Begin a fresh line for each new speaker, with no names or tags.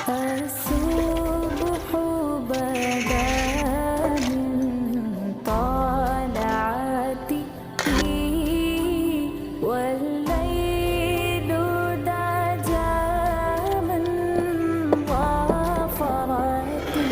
الصبح بدا من طلعته والليل دجى من ظفرته